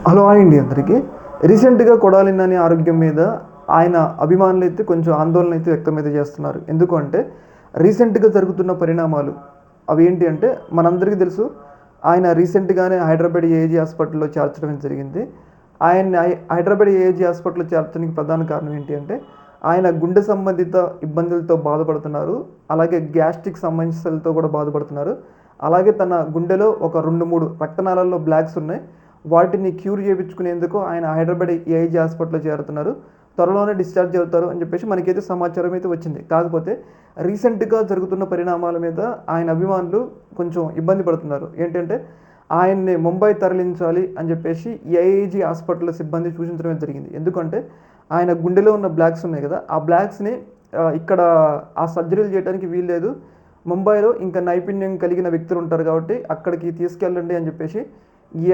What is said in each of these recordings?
Hello అండి అందరికీ. రీసెంట్గా కొడాలి నాని ఆరోగ్యం మీద ఆయన అభిమానులు అయితే కొంచెం ఆందోళన అయితే వ్యక్తం చేస్తున్నారు. ఎందుకు అంటే రీసెంట్గా జరుగుతున్న పరిణామాలు అవి ఏంటి అంటే మనందరికీ తెలుసు. ఆయన రీసెంట్గానే హైదరాబాద్ ఏఏజీ హాస్పిటల్లో చేర్చడం జరిగింది. ఆయన హైదరాబాద్ ఏఏజీ హాస్పిటల్లో చేర్చడానికి ప్రధాన కారణం ఏంటి అంటే ఆయన గుండె సంబంధిత ఇబ్బందులతో బాధపడుతున్నారు. అలాగే గ్యాస్ట్రిక్ సమస్యలతో కూడా బాధపడుతున్నారు. అలాగే తన గుండెలో ఒక 2-3 రక్తనాళాల్లో బ్లాక్స్ ఉన్నాయి. వాటిని క్యూర్ చేయించుకునేందుకు ఆయన హైదరాబాద్ ఏఐజీ హాస్పిటల్లో చేరుతున్నారు. త్వరలోనే డిశ్చార్జ్ అవుతారు అని చెప్పేసి మనకైతే సమాచారం అయితే వచ్చింది. కాకపోతే రీసెంట్గా జరుగుతున్న పరిణామాల మీద ఆయన అభిమానులు కొంచెం ఇబ్బంది పడుతున్నారు. ఏంటంటే ఆయన్ని ముంబై తరలించాలి అని చెప్పేసి ఏఐజీ హాస్పిటల్ సిబ్బంది సూచించడం జరిగింది. ఎందుకంటే ఆయన గుండెలో ఉన్న బ్లాక్స్ ఉన్నాయి కదా, ఆ బ్లాక్స్ని ఇక్కడ ఆ సర్జరీలు చేయడానికి వీల్లేదు. ముంబైలో ఇంకా నైపుణ్యం కలిగిన వ్యక్తులు ఉంటారు కాబట్టి అక్కడికి తీసుకెళ్ళండి అని చెప్పేసి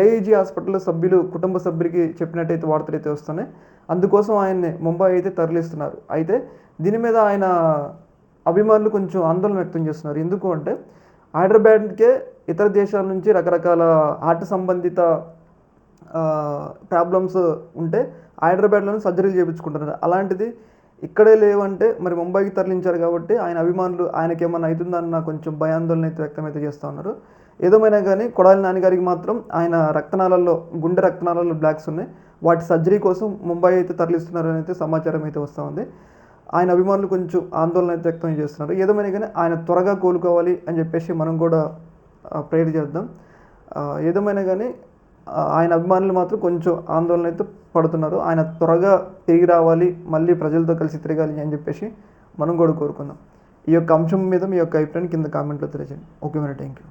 ఏఐజీ హాస్పిటల్ సభ్యులు కుటుంబ సభ్యులకి చెప్పినట్టయితే వార్తలు అయితే వస్తున్నాయి. అందుకోసం ఆయన్ని ముంబై అయితే తరలిస్తున్నారు. అయితే దీని మీద ఆయన అభిమానులు కొంచెం ఆందోళన వ్యక్తం చేస్తున్నారు. ఎందుకు అంటే హైదరాబాద్కే ఇతర దేశాల నుంచి రకరకాల హార్ట్ సంబంధిత ప్రాబ్లమ్స్ ఉంటే హైదరాబాద్లోనే సర్జరీలు చేయించుకుంటున్నారు. అలాంటిది ఇక్కడే లేవంటే మరి ముంబైకి తరలించారు కాబట్టి ఆయన అభిమానులు ఆయనకి ఏమన్నా అవుతుందన్న కొంచెం భయాందోళన అయితే వ్యక్తం అయితే చేస్తూ ఉన్నారు. ఏదేమైనా కానీ కొడాలి నాని గారికి మాత్రం ఆయన రక్తనాళాల్లో గుండె రక్తనాళాల్లో బ్లాక్స్ ఉన్నాయి. వాటి సర్జరీ కోసం ముంబై అయితే తరలిస్తున్నారని అయితే సమాచారం అయితే వస్తూ ఉంది. ఆయన అభిమానులు కొంచెం ఆందోళన అయితే వ్యక్తం చేస్తున్నారు. ఏదేమైనా కానీ ఆయన త్వరగా కోలుకోవాలి అని చెప్పేసి మనం కూడా ప్రేయర్ చేద్దాం. ఏదేమైనా కానీ ఆయన అభిమానులు మాత్రం కొంచెం ఆందోళన అయితే పడుతున్నారు. ఆయన త్వరగా తిరిగి రావాలి, మళ్ళీ ప్రజలతో కలిసి తిరగాలి అని చెప్పేసి మనం కూడా కోరుకుందాం. ఈ యొక్క అంశం మీద మీ యొక్క అభిప్రాయాన్ని కింద కామెంట్లో తెలియజేయండి. Okay madam, thank you.